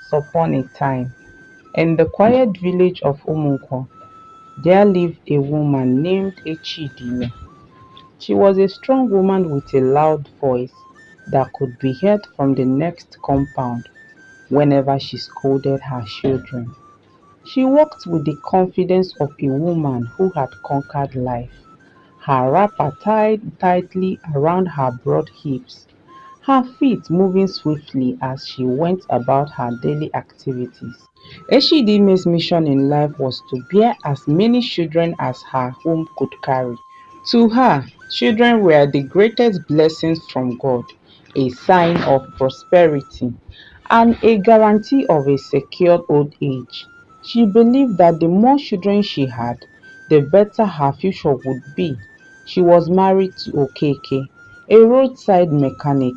Once upon a time, in the quiet village of Umunkwa, there lived a woman named Echidime. She was a strong woman with a loud voice that could be heard from the next compound whenever she scolded her children. She walked with the confidence of a woman who had conquered life, her wrapper tied tightly around her broad hips, her feet moving swiftly as she went about her daily activities. Eshidime's mission in life was to bear as many children as her home could carry. To her, children were the greatest blessings from God, a sign of prosperity, and a guarantee of a secure old age. She believed that the more children she had, the better her future would be. She was married to Okeke, a roadside mechanic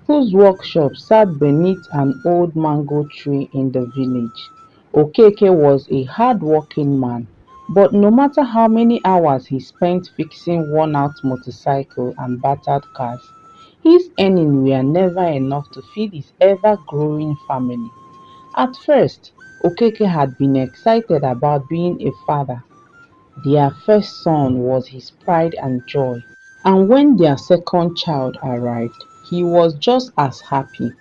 whose workshop sat beneath an old mango tree in the village. Okeke was a hard-working man, but no matter how many hours he spent fixing worn-out motorcycles and battered cars, his earnings were never enough to feed his ever-growing family. At first, Okeke had been excited about being a father. Their first son was his pride and joy, and when their second child arrived, he was just as happy.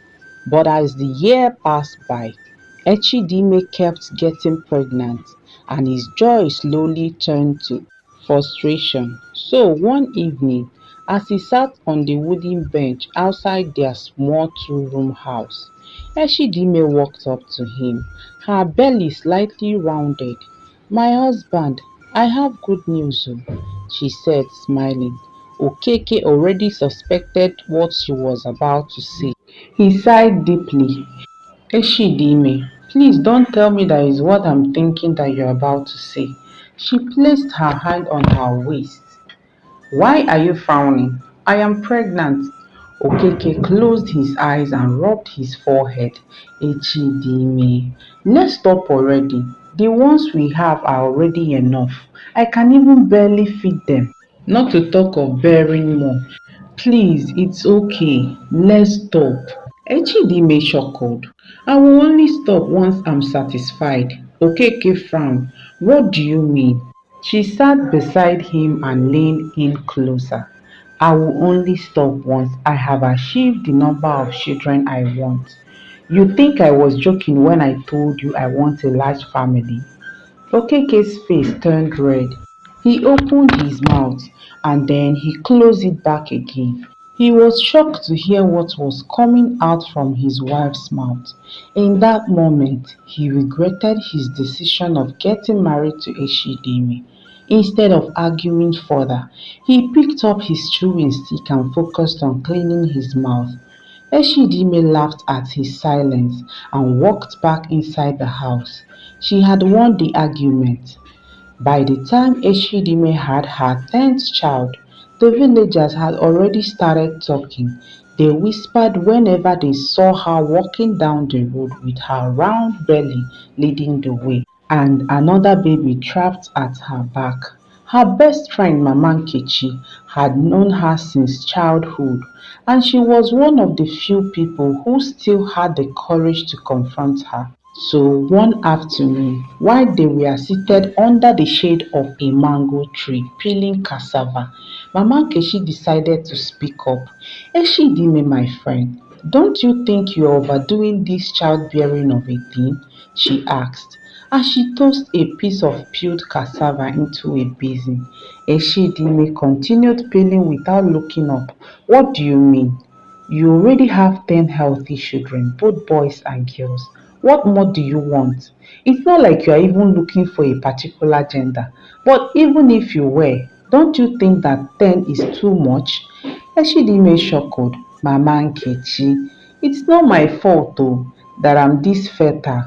But as the year passed by, Echidime kept getting pregnant, and his joy slowly turned to frustration. So one evening, as he sat on the wooden bench outside their small two-room house, Echidime walked up to him, her belly slightly rounded. "My husband, I have good news," she said, smiling. Okeke already suspected what she was about to say. He sighed deeply. "Eshidime, please don't tell me that is what I'm thinking that you're about to say." She placed her hand on her waist. "Why are you frowning? I am pregnant." Okeke closed his eyes and rubbed his forehead. "Echidime, let's stop already. The ones we have are already enough. I can even barely feed them. Not to talk of bearing more. Please, it's okay. Let's stop." Echidime chuckled. "I will only stop once I'm satisfied." Okeke frowned. "What do you mean?" She sat beside him and leaned in closer. "I will only stop once I have achieved the number of children I want. You think I was joking when I told you I want a large family?" Okeke's face turned red. He opened his mouth and then he closed it back again. He was shocked to hear what was coming out from his wife's mouth. In that moment, he regretted his decision of getting married to Eshidimi. Instead of arguing further, he picked up his chewing stick and focused on cleaning his mouth. Eshidime laughed at his silence and walked back inside the house. She had won the argument. By the time Eshidime had her 10th child, the villagers had already started talking. They whispered whenever they saw her walking down the road with her round belly leading the way and another baby trapped at her back. Her best friend Mama Nkechi had known her since childhood, and she was one of the few people who still had the courage to confront her. So one afternoon, while they were seated under the shade of a mango tree peeling cassava, Mama Nkechi decided to speak up. "Eshidime, my friend, don't you think you're overdoing this childbearing of a thing?" she asked, as she tossed a piece of peeled cassava into a basin. Eshidime continued peeling without looking up. "What do you mean? You already have 10 healthy children, both boys and girls. What more do you want? It's not like you are even looking for a particular gender. But even if you were, don't you think that 10 is too much?" Eshidime chuckled. "Mama Nkechi, it's not my fault though that I'm this fertile.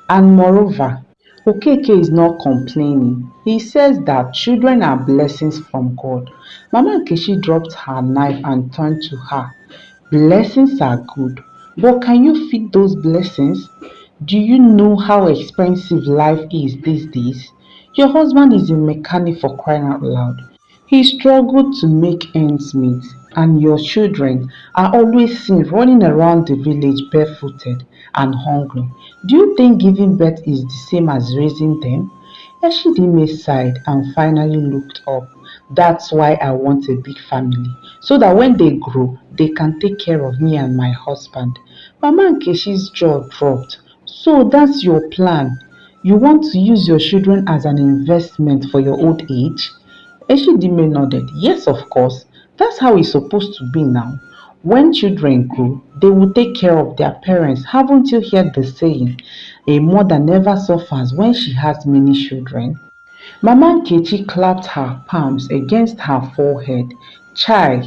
And moreover, Okeke is not complaining. He says that children are blessings from God." Mama Nkechi dropped her knife and turned to her. "Blessings are good, but can you feed those blessings? Do you know how expensive life is these days? Your husband is a mechanic, for crying out loud. He struggled to make ends meet, and your children are always seen running around the village barefooted and hungry. Do you think giving birth is the same as raising them? Eshidime sighed and finally looked up. That's why I want a big family, so that when they grow, they can take care of me and my husband. Mama Nkeshi's jaw dropped. So that's your plan? You want to use your children as an investment for your old age? Eshidime nodded. Yes, of course. That's how it's supposed to be now. When children grow, they will take care of their parents. Haven't you heard the saying? A mother never suffers when she has many children. Mama Nkechi clapped her palms against her forehead. Chai,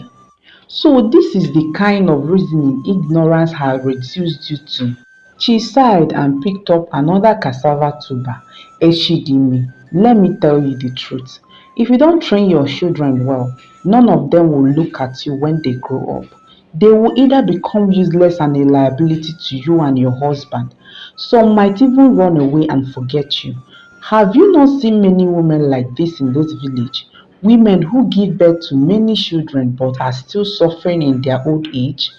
so this is the kind of reasoning ignorance has reduced you to. She sighed and picked up another cassava tuber. Eshidimi, let me tell you the truth. If you don't train your children well, none of them will look at you when they grow up. They will either become useless and a liability to you and your husband. Some might even run away and forget you. Have you not seen many women like this in this village? Women who give birth to many children but are still suffering in their old age?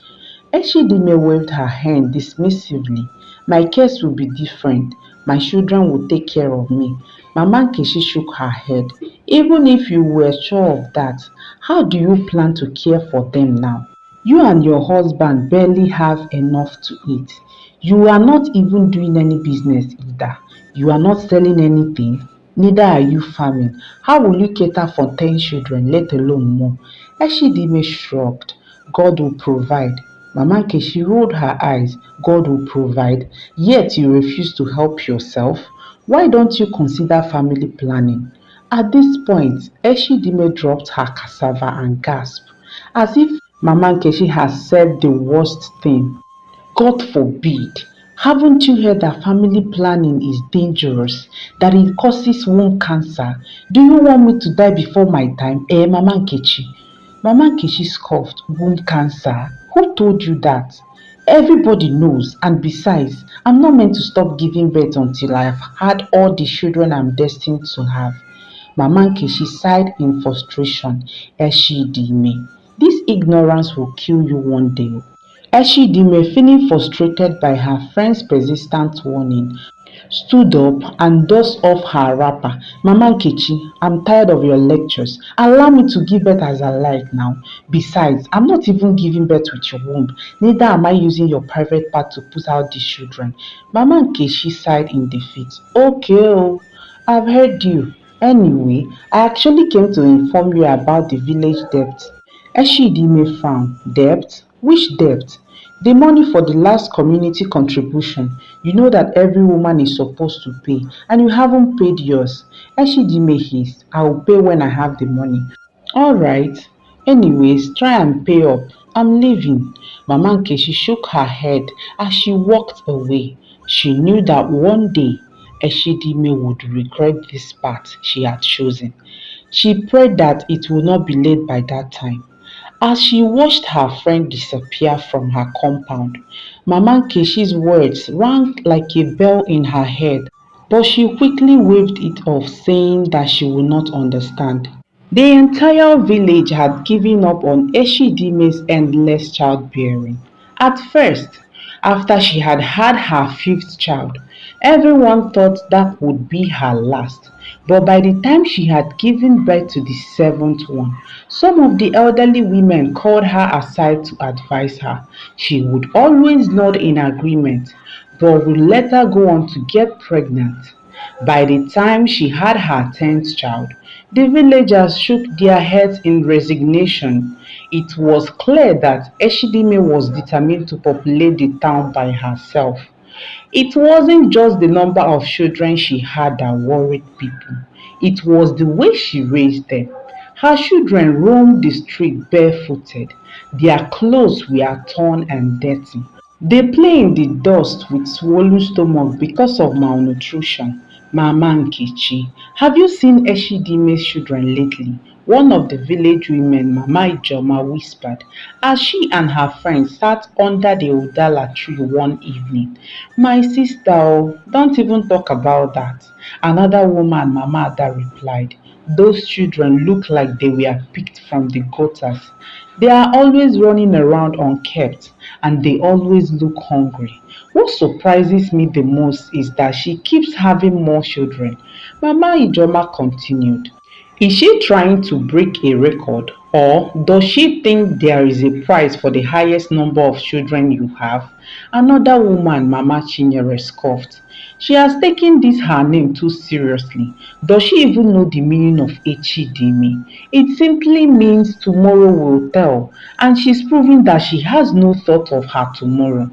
Eshidime waved her hand dismissively. My case will be different. My children will take care of me. Mama Nkechi shook her head. Even if you were sure of that, how do you plan to care for them now? You and your husband barely have enough to eat. You are not even doing any business either. You are not selling anything. Neither are you farming. How will you cater for 10 children, let alone more? Eshidime shrugged. God will provide. Mama Nkechi rolled her eyes. God will provide. Yet you refuse to help yourself. Why don't you consider family planning? At this point, Eshidime dropped her cassava and gasped, as if Mama Nkechi has said the worst thing. God forbid. Haven't you heard that family planning is dangerous? That it causes womb cancer? Do you want me to die before my time? Mama Nkechi. Mama Nkechi scoffed. Womb cancer? Who told you that? Everybody knows, and besides, I'm not meant to stop giving birth until I've had all the children I'm destined to have. Mama Nkechi sighed in frustration. Eshidime, this ignorance will kill you one day. Eshidime, feeling frustrated by her friend's persistent warning, stood up and dusted off her wrapper. Mama Nkechi, I'm tired of your lectures. Allow me to give birth as I like now. Besides, I'm not even giving birth with your womb. Neither am I using your private part to put out these children. Mama Nkechi sighed in defeat. Okay, oh, I've heard you. Anyway, I actually came to inform you about the village debt. Eshidime frowned. Debt? Which debt? The money for the last community contribution. You know that every woman is supposed to pay, and you haven't paid yours. Eshidime hissed. I will pay when I have the money. Alright. Anyways, try and pay up. I'm leaving. Mama Nkechi shook her head as she walked away. She knew that one day Eshidime would regret this path she had chosen. She prayed that it would not be late by that time. As she watched her friend disappear from her compound, Mama Nkeshi's words rang like a bell in her head, but she quickly waved it off, saying that she would not understand. The entire village had given up on Eshidime's endless childbearing. At first, after she had had her fifth child, everyone thought that would be her last. But by the time she had given birth to the seventh one, some of the elderly women called her aside to advise her. She would always nod in agreement, but would later go on to get pregnant. By the time she had her tenth child, the villagers shook their heads in resignation. It was clear that Eshidime was determined to populate the town by herself. It wasn't just the number of children she had that worried people, it was the way she raised them. Her children roamed the street barefooted, their clothes were torn and dirty. They play in the dust with swollen stomach because of malnutrition. Mama Nkechi, have you seen Eshidime's children lately? One of the village women, Mama Ijoma, whispered as she and her friends sat under the Udala tree one evening. My sister, oh, don't even talk about that. Another woman, Mama Ada, replied. Those children look like they were picked from the gutters. They are always running around unkept and they always look hungry. What surprises me the most is that she keeps having more children. Mama Ijoma continued. Is she trying to break a record, or does she think there is a prize for the highest number of children you have? Another woman, Mama Chinyere, scoffed. She has taken this her name too seriously. Does she even know the meaning of echidime? It simply means tomorrow will tell, and she's proving that she has no thought of her tomorrow.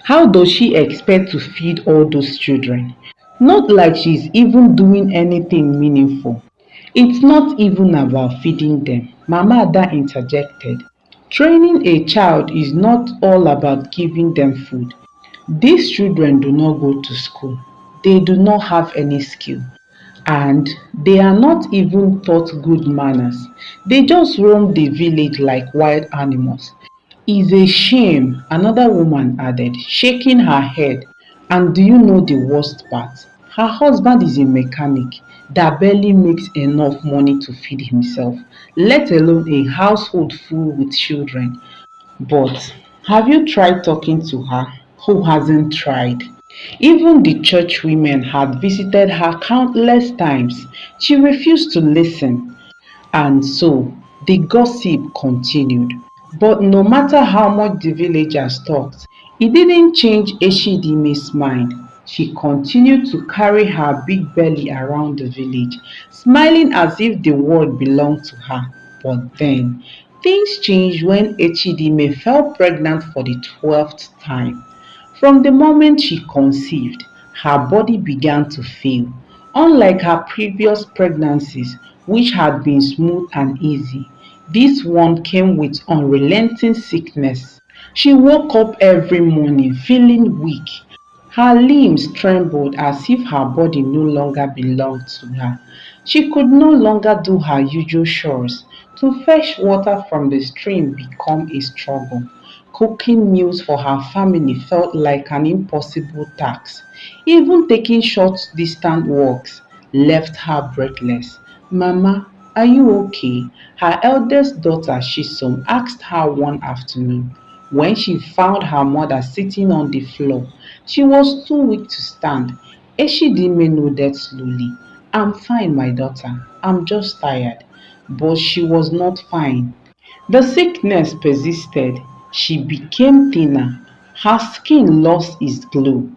How does she expect to feed all those children? Not like she's even doing anything meaningful. It's not even about feeding them, Mama Ada interjected. Training a child is not all about giving them food. These children do not go to school. They do not have any skill. And they are not even taught good manners. They just roam the village like wild animals. It's a shame, another woman added, shaking her head. And do you know the worst part? Her husband is a mechanic that barely makes enough money to feed himself, let alone a household full with children. But have you tried talking to her? Who hasn't tried? Even the church women had visited her countless times. She refused to listen. And so the gossip continued. But no matter how much the villagers talked, it didn't change Eshidime's mind. She continued to carry her big belly around the village, smiling as if the world belonged to her. But then, things changed when Echidime fell pregnant for the 12th time. From the moment she conceived, her body began to fail. Unlike her previous pregnancies, which had been smooth and easy, this one came with unrelenting sickness. She woke up every morning feeling weak. Her limbs trembled as if her body no longer belonged to her. She could no longer do her usual chores. To fetch water from the stream became a struggle. Cooking meals for her family felt like an impossible task. Even taking short distance walks left her breathless. Mama, are you okay? Her eldest daughter Shisom asked her one afternoon when she found her mother sitting on the floor. She was too weak to stand. Eshidime nodded slowly. I'm fine, my daughter. I'm just tired. But she was not fine. The sickness persisted. She became thinner. Her skin lost its glow,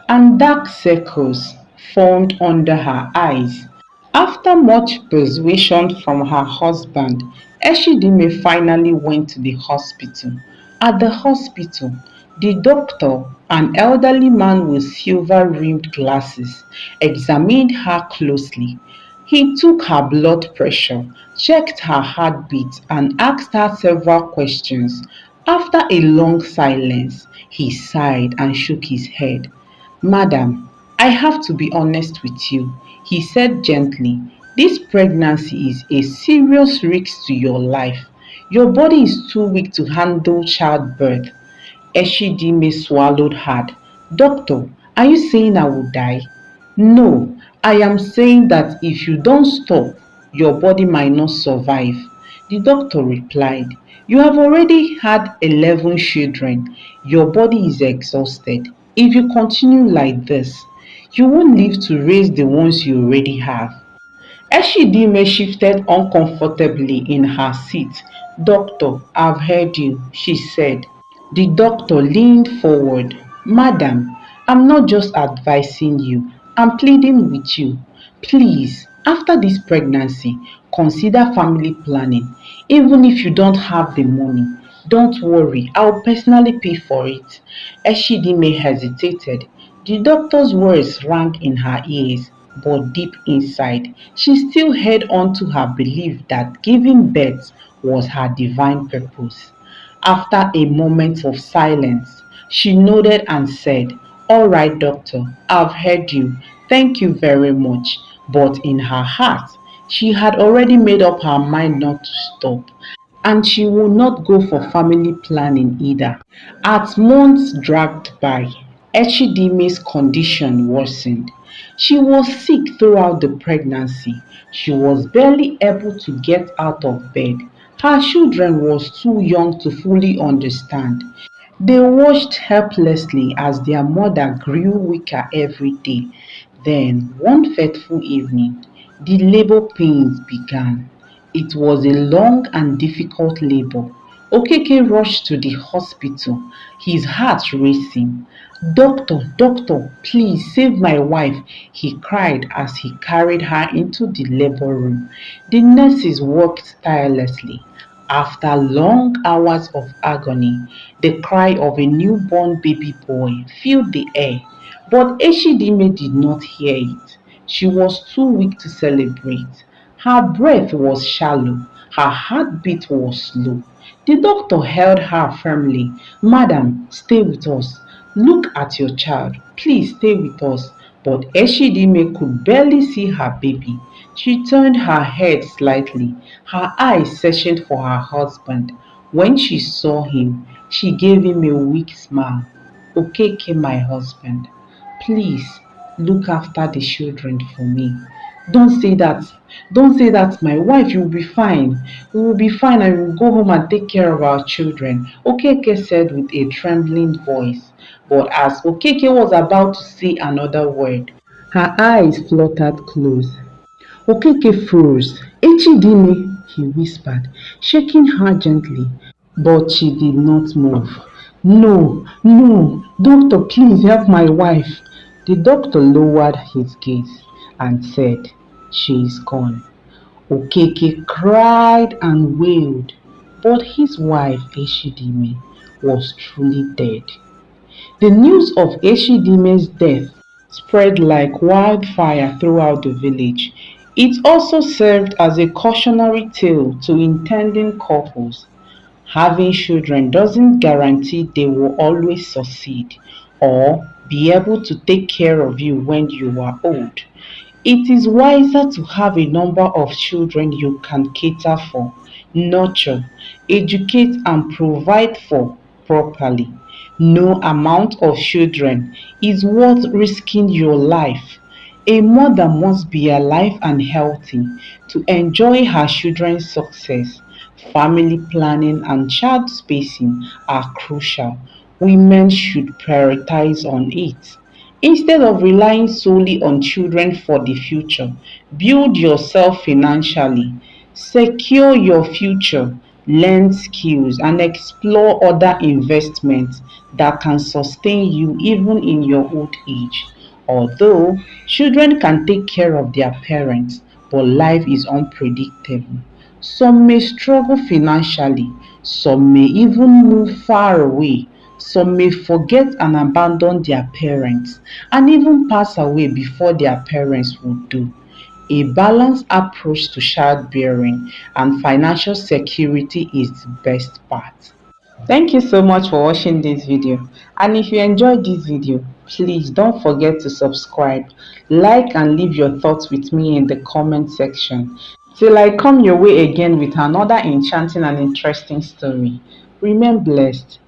and dark circles formed under her eyes. After much persuasion from her husband, Eshidime finally went to the hospital. At the hospital, the doctor, an elderly man with silver-rimmed glasses, examined her closely. He took her blood pressure, checked her heartbeat, and asked her several questions. After a long silence, he sighed and shook his head. Madam, I have to be honest with you, he said gently. This pregnancy is a serious risk to your life. Your body is too weak to handle childbirth. Eshidime swallowed hard. Doctor, are you saying I will die? No, I am saying that if you don't stop, your body might not survive. The doctor replied, you have already had 11 children. Your body is exhausted. If you continue like this, you won't live to raise the ones you already have. Eshidime shifted uncomfortably in her seat. Doctor, I've heard you, she said. The doctor leaned forward. Madam, I'm not just advising you, I'm pleading with you. Please, after this pregnancy, consider family planning. Even if you don't have the money, don't worry, I'll personally pay for it. Eshidime hesitated. The doctor's words rang in her ears, but deep inside, she still held on to her belief that giving birth was her divine purpose. After a moment of silence, she nodded and said, all right, doctor, I've heard you. Thank you very much. But in her heart, she had already made up her mind not to stop. And she would not go for family planning either. As months dragged by, Echidime's condition worsened. She was sick throughout the pregnancy. She was barely able to get out of bed. Her children was too young to fully understand. They watched helplessly as their mother grew weaker every day. Then, one fateful evening, the labor pains began. It was a long and difficult labor. Okeke rushed to the hospital, his heart racing. Doctor, doctor, please save my wife, he cried as he carried her into the labor room. The nurses worked tirelessly. After long hours of agony, the cry of a newborn baby boy filled the air. But Eshidime did not hear it. She was too weak to celebrate. Her breath was shallow. Her heartbeat was slow. The doctor held her firmly. Madam, stay with us. Look at your child. Please stay with us. But Eshidime could barely see her baby. She turned her head slightly, her eyes searching for her husband. When she saw him, she gave him a weak smile. Okeke, my husband, please look after the children for me. Don't say that. Don't say that, my wife. You will be fine. We will be fine and we will go home and take care of our children. Okeke said with a trembling voice. But as Okeke was about to say another word, her eyes fluttered close. Okeke froze. Echidime, he whispered, shaking her gently. But she did not move. No, no, doctor, please help my wife. The doctor lowered his gaze and said, she is gone. Okeke cried and wailed, but his wife, Eshidime, was truly dead. The news of Eshidime's death spread like wildfire throughout the village. It also served as a cautionary tale to intending couples. Having children doesn't guarantee they will always succeed or be able to take care of you when you are old. It is wiser to have a number of children you can cater for, nurture, educate and provide for properly. No amount of children is worth risking your life. A mother must be alive and healthy to enjoy her children's success. Family planning and child spacing are crucial. Women should prioritize on it. Instead of relying solely on children for the future, build yourself financially, secure your future, learn skills, and explore other investments that can sustain you even in your old age. Although children can take care of their parents, but life is unpredictable. Some may struggle financially, some may even move far away, some may forget and abandon their parents, and even pass away before their parents would do. A balanced approach to childbearing and financial security is the best part. Thank you so much for watching this video. And if you enjoyed this video, please don't forget to subscribe, like and leave your thoughts with me in the comment section. Till I come your way again with another enchanting and interesting story. Remain blessed.